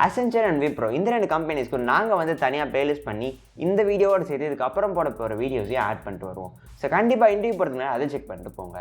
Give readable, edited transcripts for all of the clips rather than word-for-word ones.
Accenture and Wipro இந்த ரெண்டு கம்பெனிஸ்க்கு நாங்கள் வந்து தனியாக பிளேலிஸ்ட் பண்ணி இந்த வீடியோவோட சேர்த்து இதுக்கப்புறம் போட போகிற வீடியோஸையும் ஆட் பண்ணிட்டு வருவோம். ஸோ கண்டிப்பாக இன்டர்வியூ போகிறதுனால அதை செக் பண்ணிட்டு போங்க.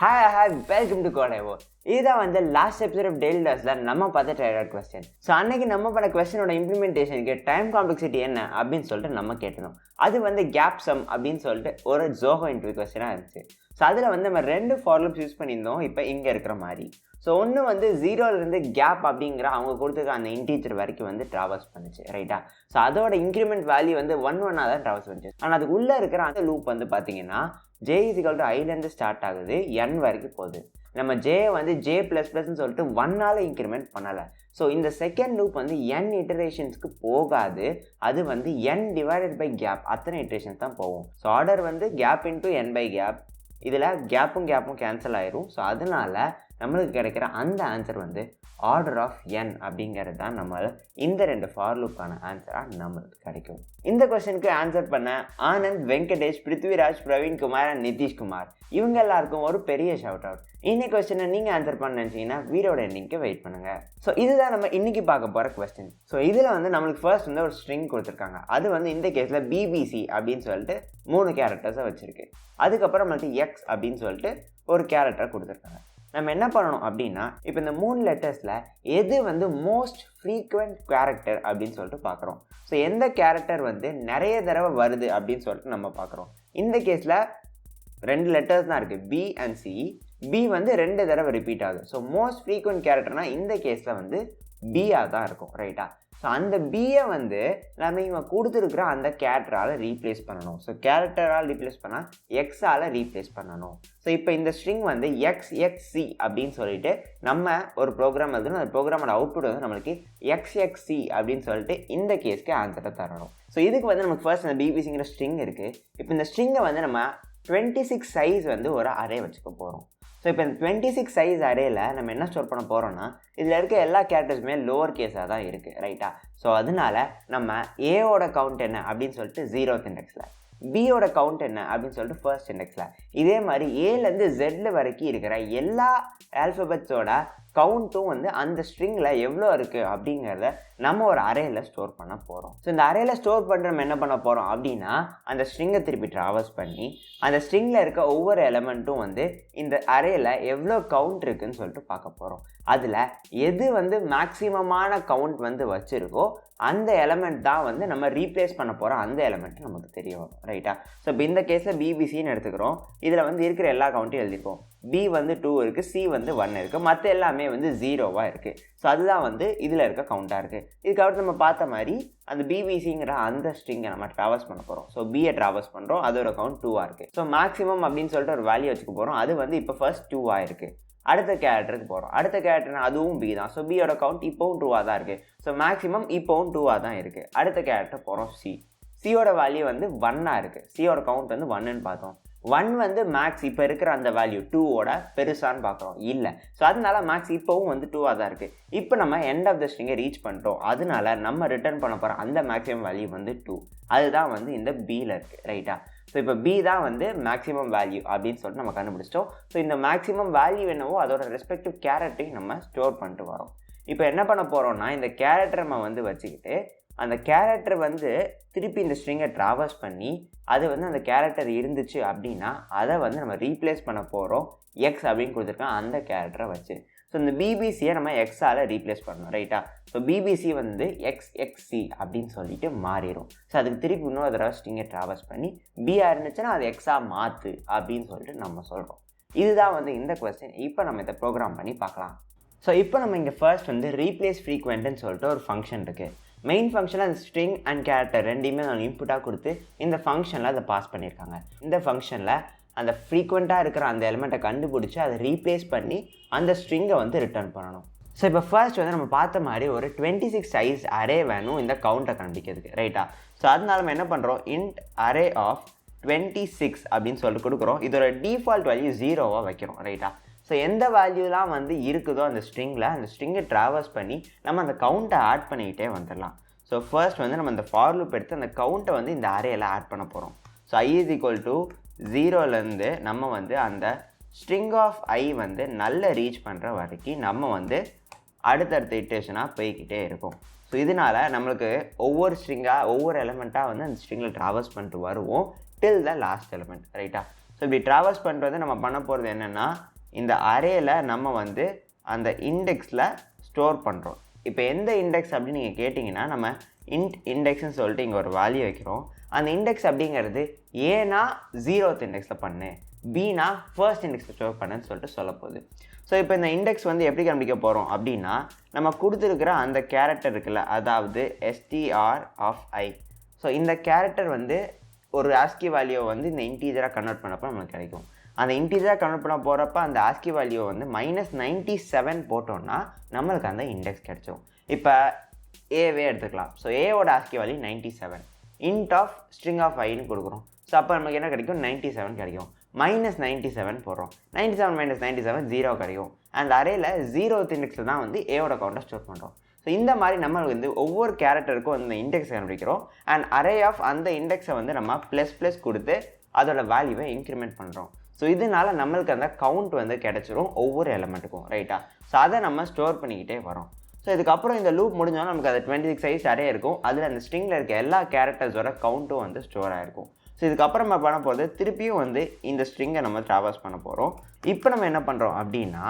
ஹாய் வெல்கம் டு கோடேவோ. இதுதான் வந்து லாஸ்ட் எபிசோட் ஆஃப் டெய்லி டாஸ்ல நம்ம பார்த்த டைரக்ட் கொஸ்டின். ஸோ அன்னைக்கு நம்ம பண்ண கொஸ்டினோட இம்ப்ளிமெண்டேஷனுக்கு டைம் காம்ப்ளெக்சிட்டி என்ன அப்படின்னு சொல்லிட்டு நம்ம கேட்டணும். அது வந்து கேப் சம் அப்படின்னு சொல்லிட்டு ஒரு ஜோஹோ இன்டர்வியூ கொஸ்டினாக இருந்துச்சு. ஸோ அதில் வந்து நம்ம 2 ஃபார் லூப்ஸ் யூஸ் பண்ணியிருந்தோம் இப்போ இங்கே இருக்கிற மாதிரி. ஸோ ஒன்று வந்து 0லேருந்து கேப் அப்படிங்கிற அவங்க கொடுத்துருக்க அந்த இன்டீஜர் வரைக்கும் வந்து ட்ராவல்ஸ் பண்ணுச்சு, ரைட்டா? ஸோ அதோட இன்க்ரிமெண்ட் வேல்யூ வந்து 1 தான் ட்ராவல்ஸ் பண்ணுச்சு. ஆனால் அதுக்கு உள்ளே இருக்கிற அந்த லூப் வந்து பார்த்தீங்கன்னா j = iலேருந்து ஸ்டார்ட் ஆகுது, n வரைக்கும் போகுது. நம்ம j வந்து j++ன்னு சொல்லிட்டு 1ஆல் இன்க்ரிமெண்ட் பண்ணலை. ஸோ இந்த செகண்ட் லூப் வந்து n இட்டரேஷன்ஸ்க்கு போகாது, அது வந்து n/கேப் அத்தனை இட்டரேஷன்ஸ் தான் போகும். ஸோ ஆர்டர் வந்து கேப் இன்ட்டு n/கேப். இதில் கேப்பும் கேன்சல் ஆயிரும். ஸோ அதனால நம்மளுக்கு கிடைக்கிற அந்த ஆன்சர் வந்து ஆர்டர் ஆஃப் n அப்படிங்கிறது தான் நம்மளால் இந்த 2 ஃபார் லூப்பான ஆன்சராக நம்மளுக்கு கிடைக்கும். இந்த கொஸ்டினுக்கு ஆன்சர் பண்ண ஆனந்த், வெங்கடேஷ், பிருத்விராஜ், பிரவீன்குமார் அண்ட் நிதிஷ்குமார் இவங்க எல்லாருக்கும் ஒரு பெரிய ஷவுட் அவுட். இன்னைக்கு கொஸ்டினை நீங்கள் ஆன்சர் பண்ண நினச்சிங்கன்னா வீடியோட எண்டிங்க்கு வெயிட் பண்ணுங்கள். ஸோ இதுதான் நம்ம இன்னைக்கு பார்க்க போகிற கொஸ்டின். ஸோ இதில் வந்து நம்மளுக்கு ஃபர்ஸ்ட் வந்து ஒரு ஸ்ட்ரிங் கொடுத்துருக்காங்க. அது வந்து இந்த கேஸில் BBC அப்படின்னு சொல்லிட்டு 3 கேரக்டர்ஸை வச்சுருக்கு. அதுக்கப்புறம் நம்மளுக்கு எக்ஸ் அப்படின்னு சொல்லிட்டு ஒரு கேரக்டரை கொடுத்துருக்காங்க. நம்ம என்ன பண்ணணும் அப்படின்னா, இப்போ இந்த 3 லெட்டர்ஸில் எது வந்து மோஸ்ட் ஃப்ரீக்வெண்ட் கேரக்டர் அப்படின்னு சொல்லிட்டு பார்க்குறோம். ஸோ எந்த கேரக்டர் வந்து நிறைய தடவை வருது அப்படின்னு சொல்லிட்டு நம்ம பார்க்குறோம். இந்த கேஸில் 2 லெட்டர்ஸ் தான் இருக்குது, B and C. B வந்து 2 தடவை ரிப்பீட் ஆகுது. ஸோ மோஸ்ட் ஃப்ரீக்வெண்ட் கேரக்டர்னால் இந்த கேஸில் வந்து B-ஆக தான் இருக்கும், ரைட்டா? ஸோ அந்த B-யை வந்து நம்ம இவங்க கொடுத்துருக்குற அந்த கேரக்டரால் ரீப்ளேஸ் பண்ணணும். ஸோ கேரக்டரால் ரீப்ளேஸ் பண்ணால் எக்ஸால் ரீப்ளேஸ் பண்ணணும். ஸோ இப்போ இந்த ஸ்ட்ரிங் வந்து XXC அப்படின்னு சொல்லிட்டு நம்ம ஒரு ப்ரோக்ராம் எழுதணும். அந்த ப்ரோக்ராமோட அவுட்புட் வந்து நம்மளுக்கு XXC அப்படின்னு சொல்லிட்டு இந்த கேஸ்க்கு ஆன்சரை தரணும். ஸோ இதுக்கு வந்து நமக்கு ஃபர்ஸ்ட் அந்த BBCங்கிற ஸ்ட்ரிங் இருக்குது. இப்போ இந்த ஸ்ட்ரிங்கை வந்து நம்ம 26 சைஸ் வந்து ஒரு அரே வச்சுக்க போகிறோம். ஸோ இப்போ இந்த 26 சைஸ் அரேயில் நம்ம என்ன ஸ்டோர் பண்ண போகிறோம்னா, இதில் இருக்க எல்லா கேரக்டர்ஸுமே லோவர் கேஸாக தான் இருக்குது, ரைட்டா? ஸோ அதனால நம்ம ஏவோட கவுண்ட் என்ன அப்படின்னு சொல்லிட்டு 0th இண்டெக்ஸில், பியோட கவுண்ட் என்ன அப்படின்னு சொல்லிட்டு ஃபர்ஸ்ட் இண்டெக்ஸில், இதே மாதிரி ஏலேருந்து Z வரைக்கும் இருக்கிற எல்லா ஆல்ஃபபெட்ஸோட கவுண்ட்டும் வந்து அந்த ஸ்ட்ரிங்கில் எவ்வளோ இருக்குது அப்படிங்கிறத நம்ம ஒரு அரேயில் ஸ்டோர் பண்ண போகிறோம். ஸோ இந்த அரேயில் ஸ்டோர் பண்ணுற நம்ம என்ன பண்ண போகிறோம் அப்படின்னா, அந்த ஸ்ட்ரிங்கை திருப்பி ட்ராவல்ஸ் பண்ணி அந்த ஸ்ட்ரிங்கில் இருக்க ஒவ்வொரு எலமெண்ட்டும் வந்து இந்த அரேயில் எவ்வளோ கவுண்ட் இருக்குதுன்னு சொல்லிட்டு பார்க்க போகிறோம். அதில் எது வந்து மேக்ஸிமமான கவுண்ட் வந்து வச்சுருக்கோ அந்த எலமெண்ட் தான் வந்து நம்ம ரீப்ளேஸ் பண்ண போகிறோம். அந்த எலமெண்ட் நமக்கு தெரிய வரும், ரைட்டா? ஸோ இப்போ இந்த கேஸில் BBCன்னு எடுத்துக்கிறோம். இதில் வந்து இருக்கிற எல்லா கவுண்ட்டையும் எழுதிப்போம். B வந்து 2 இருக்குது, C வந்து 1 இருக்குது, மற்ற எல்லாமே வந்து 0வாக இருக்குது. ஸோ அதுதான் வந்து இதில் இருக்க கவுண்ட்டாக இருக்குது. இதுக்கப்புறம் நம்ம பார்த்த மாதிரி அந்த BBCங்கிற அந்த ஸ்ட்ரிங்கை நம்ம ட்ராவல்ஸ் பண்ண போகிறோம். ஸோ B-யை ட்ராவல்ஸ் பண்ணுறோம், அதோட கவுண்ட் 2ஆக இருக்குது. ஸோ மேக்ஸிமம் அப்படின்னு சொல்லிட்டு ஒரு வேல்யூ வச்சுக்க போகிறோம். அது வந்து இப்போ ஃபர்ஸ்ட் 2ஆக இருக்குது. அடுத்த கேரக்டருக்கு போகிறோம். அடுத்த கேரக்டர் அதுவும் B தான். ஸோ B-யோட கவுண்ட் இப்போவும் 2ஆக தான் இருக்குது. ஸோ மேக்ஸிமம் இப்போவும் 2ஆக தான் இருக்குது. அடுத்த கேரக்டர் போகிறோம் C-யோட வேல்யூ வந்து 1ஆக இருக்குது. C-யோட கவுண்ட் வந்து 1ன்னு பார்த்தோம். 1 வந்து மேக்ஸ் இப்போ இருக்கிற அந்த வேல்யூ 2ஓட பெருசான்னு பார்க்குறோம், இல்லை. ஸோ அதனால மேக்ஸ் இப்போவும் வந்து 2ஆக தான் இருக்குது. இப்போ நம்ம எண்ட் ஆஃப் த ஸ்ட்ரிங்கை ரீச் பண்ணிட்டோம். அதனால நம்ம ரிட்டர்ன் பண்ண போகிற அந்த மேக்ஸிமம் வேல்யூ வந்து 2. அதுதான் வந்து இந்த B-ல இருக்குது, ரைட்டா? ஸோ இப்போ B தான் வந்து மேக்ஸிமம் வேல்யூ அப்படின்னு சொல்லிட்டு நம்ம கண்டுபிடிச்சிட்டோம். ஸோ இந்த மேக்ஸிமம் வேல்யூ என்னவோ அதோட ரெஸ்பெக்டிவ் கேரக்டரையும் நம்ம ஸ்டோர் பண்ணிட்டு வரோம். இப்போ என்ன பண்ண போகிறோம்னா, இந்த கேரக்டர் நம்ம வந்து வச்சுக்கிட்டு அந்த கேரக்டர் வந்து திருப்பி இந்த ஸ்ட்ரிங்கை ட்ராவல்ஸ் பண்ணி அது வந்து அந்த கேரக்டர் இருந்துச்சு அப்படின்னா அதை வந்து நம்ம ரீப்ளேஸ் பண்ண போகிறோம் எக்ஸ் அப்படின்னு கொடுத்துருக்கோம் அந்த கேரக்டரை வச்சு. ஸோ இந்த BBCயை நம்ம எக்ஸால் ரீப்ளேஸ் பண்ணணும், ரைட்டா? ஸோ BBC வந்து XXC அப்படின்னு சொல்லிட்டு மாறிடும். ஸோ அதுக்கு திருப்பி இன்னொரு தடவை ஸ்ட்ரிங்கை ட்ராவல்ஸ் பண்ணி B-ஆக இருந்துச்சுன்னா அது எக்ஸாக மாற்று அப்படின்னு சொல்லிட்டு நம்ம சொல்கிறோம். இதுதான் வந்து இந்த கொஸ்டின். இப்போ நம்ம இதை ப்ரோக்ராம் பண்ணி பார்க்கலாம். ஸோ இப்போ நம்ம இங்கே ஃபர்ஸ்ட் வந்து ரீப்ளேஸ் ஃப்ரீக்வெண்ட்னு சொல்லிட்டு ஒரு ஃபங்க்ஷன் இருக்குது. மெயின் ஃபங்க்ஷனில் அந்த ஸ்ட்ரிங் அண்ட் கேரக்டர் ரெண்டையுமே நான் இன்புட்டாக கொடுத்து இந்த ஃபங்க்ஷனில் அதை பாஸ் பண்ணியிருக்காங்க. இந்த ஃபங்க்ஷனில் அந்த ஃப்ரீக்வெண்ட்டாக இருக்கிற அந்த எலிமெண்ட்டை கண்டுபிடிச்சி அதை ரீப்ளேஸ் பண்ணி அந்த ஸ்ட்ரிங்கை வந்து ரிட்டர்ன் பண்ணணும். ஸோ இப்போ ஃபர்ஸ்ட் வந்து நம்ம பார்த்த மாதிரி ஒரு 26 சைஸ் அரே வேணும் இந்த கவுண்ட்டை கண்டுபிடிக்கிறதுக்கு, ரைட்டா? ஸோ அதனால நம்ம என்ன பண்ணுறோம், இன்ட் அரே ஆஃப் 26 அப்படின்னு சொல்லிட்டு கொடுக்குறோம். இதோட டிஃபால்ட் வேல்யூ 0வாக வைக்கிறோம், ரைட்டா? ஸோ எந்த வேல்யூலாம் வந்து இருக்குதோ அந்த ஸ்ட்ரிங்கில் அந்த ஸ்ட்ரிங்கை ட்ராவல்ஸ் பண்ணி நம்ம அந்த கவுண்ட்டை ஆட் பண்ணிக்கிட்டே வந்துடலாம். ஸோ ஃபர்ஸ்ட் வந்து நம்ம அந்த ஃபார் லூப் எடுத்து அந்த கவுண்ட்டை வந்து இந்த அரேயில் ஆட் பண்ண போகிறோம். ஸோ I = 0லேருந்து நம்ம வந்து அந்த ஸ்ட்ரிங் ஆஃப் I வந்து நல்ல ரீச் பண்ணுற வரைக்கும் நம்ம வந்து அடுத்தடுத்த இட்டரேஷனாக போய்கிட்டே இருக்கும். ஸோ இதனால் நம்மளுக்கு ஒவ்வொரு ஸ்ட்ரிங்காக ஒவ்வொரு எலமெண்ட்டாக வந்து அந்த ஸ்ட்ரிங்கில் ட்ராவல்ஸ் பண்ணிட்டு வருவோம் டில் த லாஸ்ட் எலமெண்ட், ரைட்டா? ஸோ இப்படி ட்ராவல்ஸ் பண்ணுறது நம்ம பண்ண போகிறது என்னென்னா, இந்த அரேயில் நம்ம வந்து அந்த இண்டெக்ஸில் ஸ்டோர் பண்ணுறோம். இப்போ எந்த இண்டெக்ஸ் அப்படின்னு நீங்கள் கேட்டிங்கன்னா, நம்ம இண்டெக்ஸ்ன்னு சொல்லிட்டு இங்கே ஒரு வேல்யூ வைக்கிறோம். அந்த இண்டெக்ஸ் அப்படிங்கிறது ஏனா 0th இண்டெக்ஸில் பண்ணு, பினா ஃபர்ஸ்ட் இண்டெக்ஸில் ஸ்டோர் பண்ணுன்னு சொல்லிட்டு சொல்ல போகுது. ஸோ இப்போ இந்த இண்டெக்ஸ் வந்து எப்படி கண்டுபிடிக்க போகிறோம் அப்படின்னா, நம்ம கொடுத்துருக்கிற அந்த கேரக்டர் இருக்குல்ல, அதாவது str(i). ஸோ இந்த கேரக்டர் வந்து ஒரு ஆஸ்கி வேல்யூவை வந்து இந்த இன்டீஜராக கன்வெர்ட் பண்ணப்போ நம்மளுக்கு கிடைக்கும். அந்த இன்டீஜராக கன்வெர்ட் பண்ண போகிறப்ப அந்த ஆஸ்கி வேல்யூவை வந்து -97 போட்டோம்னா நம்மளுக்கு அந்த இண்டெக்ஸ் கிடைச்சோம். இப்போ ஏவே எடுத்துக்கலாம். ஸோ ஏவோட ASCII value 97, int of string of iன்னு கொடுக்குறோம். ஸோ அப்போ நமக்கு என்ன கிடைக்கும்? 97 கிடைக்கும். -97 போடுறோம். 97 - 97 0 கிடைக்கும். அந்த அரேயில் 0th இண்டெக்ஸில் தான் வந்து ஏவோட கவுண்டை ஸ்டோர் பண்ணுறோம். ஸோ இந்த மாதிரி நம்ம வந்து ஒவ்வொரு கேரக்டருக்கும் அந்த இண்டெக்ஸை கண்டுபிடிக்கிறோம். அண்ட் அரே ஆஃப் அந்த இண்டெக்ஸை வந்து நம்ம ++ கொடுத்து அதோட வேல்யூவை இன்க்ரிமெண்ட் பண்ணுறோம். ஸோ இதனால் நம்மளுக்கு அந்த கவுண்ட் வந்து கிடச்சிரும் ஒவ்வொரு எலமெண்ட்டுக்கும், ரைட்டா? ஸோ அதை நம்ம ஸ்டோர் பண்ணிக்கிட்டே வரோம். ஸோ இதுக்கப்புறம் இந்த லூப் முடிஞ்சோன்னா நமக்கு அது 26 சைஸ் அரே இருக்கும். அதில் அந்த ஸ்ட்ரிங்கில் இருக்க எல்லா கேரக்டர்ஸோட கவுண்ட்டும் வந்து ஸ்டோர் ஆகிருக்கும். ஸோ இதுக்கப்புறம் நம்ம பண்ண போகிறது திருப்பியும் வந்து இந்த ஸ்ட்ரிங்கை நம்ம ட்ராவல்ஸ் பண்ண போகிறோம். இப்போ நம்ம என்ன பண்ணுறோம் அப்படின்னா,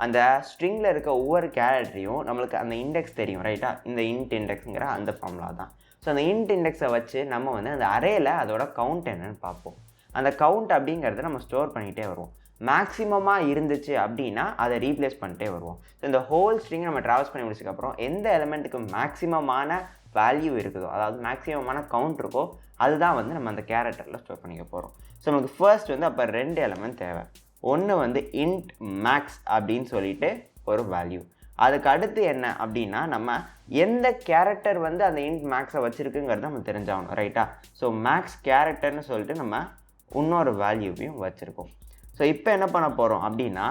அந்த ஸ்ட்ரிங்கில் இருக்க ஒவ்வொரு கேரக்டரையும் நம்மளுக்கு அந்த இண்டெக்ஸ் தெரியும், ரைட்டா? இந்த இன்ட் இண்டெக்ஸுங்கிற அந்த ஃபார்முலா தான். ஸோ அந்த இன்ட் இண்டெக்ஸை வச்சு நம்ம வந்து அந்த அரேயில் அதோட கவுண்ட் என்னன்னு பார்ப்போம். அந்த கவுண்ட் அப்படிங்கிறத நம்ம ஸ்டோர் பண்ணிகிட்டே வருவோம். மேக்ஸிமமாக இருந்துச்சு அப்படின்னா அதை ரீப்ளேஸ் பண்ணிட்டே வருவோம். ஸோ இந்த ஹோல் ஸ்ட்ரிங்கை நம்ம ட்ராவல்ஸ் பண்ணி முடிச்சதுக்கப்புறம் எந்த எலமெண்ட்டுக்கு மேக்ஸிமமான வேல்யூ இருக்குதோ, அதாவது மேக்ஸிமமான கவுண்ட் இருக்கோ, அதுதான் வந்து நம்ம அந்த கேரக்டரில் ஸ்டோர் பண்ணிக்க போகிறோம். ஸோ நமக்கு ஃபர்ஸ்ட் வந்து அப்போ 2 எலமெண்ட் தேவை. ஒன்று வந்து int max அப்படின்னு சொல்லிட்டு ஒரு வேல்யூ. அதுக்கு அடுத்து என்ன அப்படின்னா, நம்ம எந்த கேரக்டர் வந்து அந்த int maxஐ வச்சுருக்குங்கிறத நம்ம தெரிஞ்சாகணும், ரைட்டா? ஸோ மேக்ஸ் கேரக்டர்னு சொல்லிட்டு நம்ம இன்னொரு வேல்யூவையும் வச்சுருக்கோம். ஸோ இப்போ என்ன பண்ண போகிறோம் அப்படின்னா,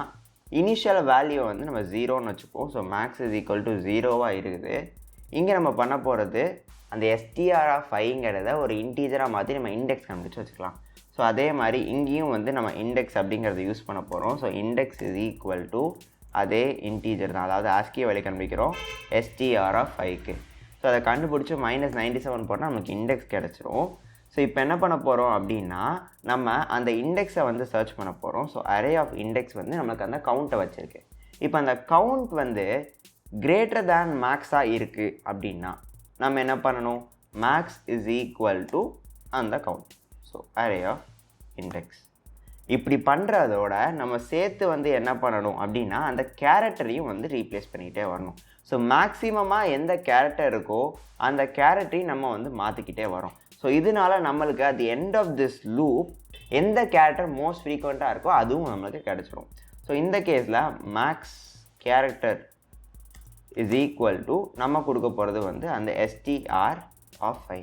இனிஷியல் வேல்யூவை வந்து நம்ம 0ன்னு வச்சுப்போம். ஸோ மேக்ஸ் = 0வாக இருக்குது. இங்கே நம்ம பண்ண போகிறது அந்த str(i)ங்கிறத ஒரு இன்டீஜராக மாற்றி நம்ம இண்டெக்ஸ் கண்டுபிடிச்சு வச்சுக்கலாம். ஸோ அதே மாதிரி இங்கேயும் வந்து நம்ம இண்டெக்ஸ் அப்படிங்கிறத யூஸ் பண்ண போகிறோம். ஸோ இண்டெக்ஸ் அதே இன்டீஜர் தான், அதாவது ஆஸ்கி வேல்யூ கண்டுபிடிக்கிறோம் str(i)க்கு. ஸோ அதை கண்டுபிடிச்சி -97 போட்டால் நமக்கு இண்டெக்ஸ் கிடச்சிரும். ஸோ இப்போ என்ன பண்ண போகிறோம் அப்படின்னா, நம்ம அந்த இண்டெக்ஸை வந்து சர்ச் பண்ண போகிறோம். ஸோ அரே ஆஃப் இண்டெக்ஸ் வந்து நமக்கு அந்த கவுண்ட்டை வச்சுருக்கு. இப்போ அந்த கவுண்ட் வந்து கிரேட்டர் தேன் மேக்ஸாக இருக்குது அப்படின்னா நம்ம என்ன பண்ணணும்? மேக்ஸ் அந்த count. So array of index இப்படி பண்ணுறதோட நம்ம சேர்த்து வந்து என்ன பண்ணணும் அப்படின்னா, அந்த கேரக்டரையும் வந்து ரீப்ளேஸ் பண்ணிக்கிட்டே வரணும். ஸோ மேக்ஸிமமாக எந்த கேரக்டர் இருக்கோ அந்த கேரக்டரையும் நம்ம வந்து மாற்றிக்கிட்டே வரோம். ஸோ இதனால் நம்மளுக்கு at the end of this loop எந்த கேரக்டர் மோஸ்ட் ஃப்ரீக்வெண்ட்டாக இருக்கோ அதுவும் நம்மளுக்கு கிடச்சிரும். ஸோ இந்த கேஸில் மேக்ஸ் கேரக்டர் நம்ம கொடுக்க போகிறது வந்து அந்த str(i).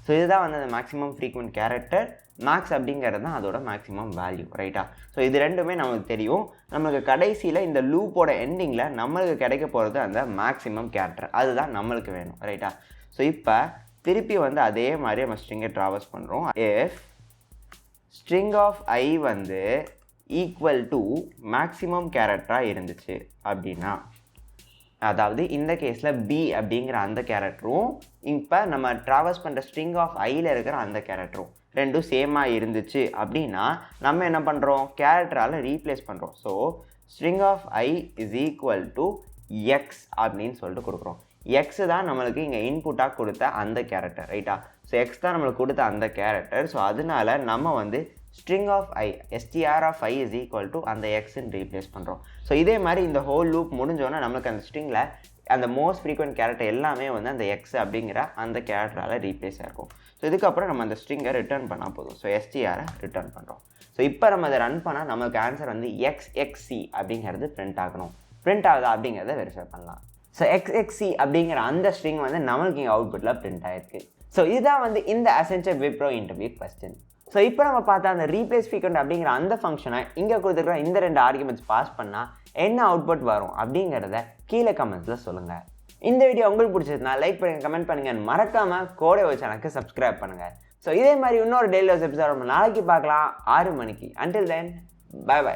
ஸோ இதுதான் வந்து அந்த மேக்ஸிமம் ஃப்ரீக்வெண்ட் கேரக்டர். மேக்ஸ் அப்படிங்கிறது தான் அதோட மேக்ஸிமம் வேல்யூ, ரைட்டா? ஸோ இது ரெண்டுமே நமக்கு தெரியும். நம்மளுக்கு கடைசியில் இந்த லூப்போட எண்டிங்கில் நம்மளுக்கு கிடைக்க போகிறது அந்த மேக்ஸிமம் கேரக்டர், அதுதான் நம்மளுக்கு வேணும், ரைட்டா? ஸோ இப்போ திருப்பி வந்து அதே மாதிரி நம்ம ஸ்ட்ரிங்கை ட்ராவல்ஸ் பண்ணுறோம். இஃப் string of i வந்து ஈக்குவல் டு மேக்ஸிமம் கேரக்டராக இருந்துச்சு அப்படின்னா, அதாவது இந்த கேஸில் b அப்படிங்கிற அந்த கேரக்டரும் இப்போ நம்ம ட்ராவல்ஸ் பண்ணுற string of iயில் இருக்கிற அந்த கேரக்டரும் ரெண்டும் சேமாக இருந்துச்சு அப்படின்னா நம்ம என்ன பண்ணுறோம்? கேரக்டரால் ரீப்ளேஸ் பண்ணுறோம். So string of i = x அப்படின்னு சொல்லிட்டு கொடுக்குறோம். எக்ஸ் தான் நம்மளுக்கு இங்கே இன்புட்டாக கொடுத்த அந்த கேரக்டர், ரைட்டா? ஸோ எக்ஸ் தான் நம்மளுக்கு கொடுத்த அந்த கேரக்டர். ஸோ அதனால நம்ம வந்து string of i str(i) அந்த எக்ஸ்ன்னு ரீப்ளேஸ் பண்ணுறோம். ஸோ இதே மாதிரி இந்த ஹோல் லூப் முடிஞ்சோன்னா நம்மளுக்கு அந்த ஸ்ட்ரிங்கில் அந்த மோஸ்ட் ஃப்ரீக்வெண்ட் கேரக்டர் எல்லாமே வந்து அந்த எக்ஸ் அப்படிங்கிற அந்த கேரக்டரால் ரீப்ளேஸ் ஆகிருக்கும். ஸோ இதுக்கப்புறம் நம்ம அந்த ஸ்ட்ரிங்கை ரிட்டர்ன் பண்ணால் போதும். ஸோ str ரிட்டர்ன் பண்ணுறோம். ஸோ இப்போ நம்ம அதை ரன் பண்ணால் நமக்கு ஆன்சர் வந்து xxc அப்படிங்கிறது பிரிண்ட் ஆகணும். பிரிண்ட் ஆகுதா அப்படிங்கிறத வெரிஃபை பண்ணலாம். ஸோ xxc அப்படிங்கிற அந்த ஸ்ட்ரிங் வந்து நம்மளுக்கு இங்கே அவுட்புட்டில் பிரிண்ட் ஆகிருக்கு. ஸோ இதுதான் வந்து இந்த Accenture Wipro interview question. So இப்போ நம்ம பார்த்தா அந்த ரீப்ளேஸ் ஃப்ரீக்வெண்ட் அப்படிங்கிற அந்த ஃபங்க்ஷனை இங்கே கொடுத்துருக்குற இந்த 2 ஆர்குமெண்ட்ஸ் பாஸ் பண்ணால் என்ன அவுட்புட் வரும் அப்படிங்கிறத கீழே கமெண்ட்ஸில் சொல்லுங்கள். இந்த வீடியோ உங்களுக்கு பிடிச்சதுனா லைக் பண்ணுங்கள், கமெண்ட் பண்ணுங்கள், மறக்காமல் கோடேவோ சேனலுக்கு சப்ஸ்கிரைப் பண்ணுங்கள். ஸோ இதே மாதிரி இன்னொரு டெய்லி எபிசோட் நம்ம நாளைக்கு பார்க்கலாம் 6 மணிக்கு. Until then bye by.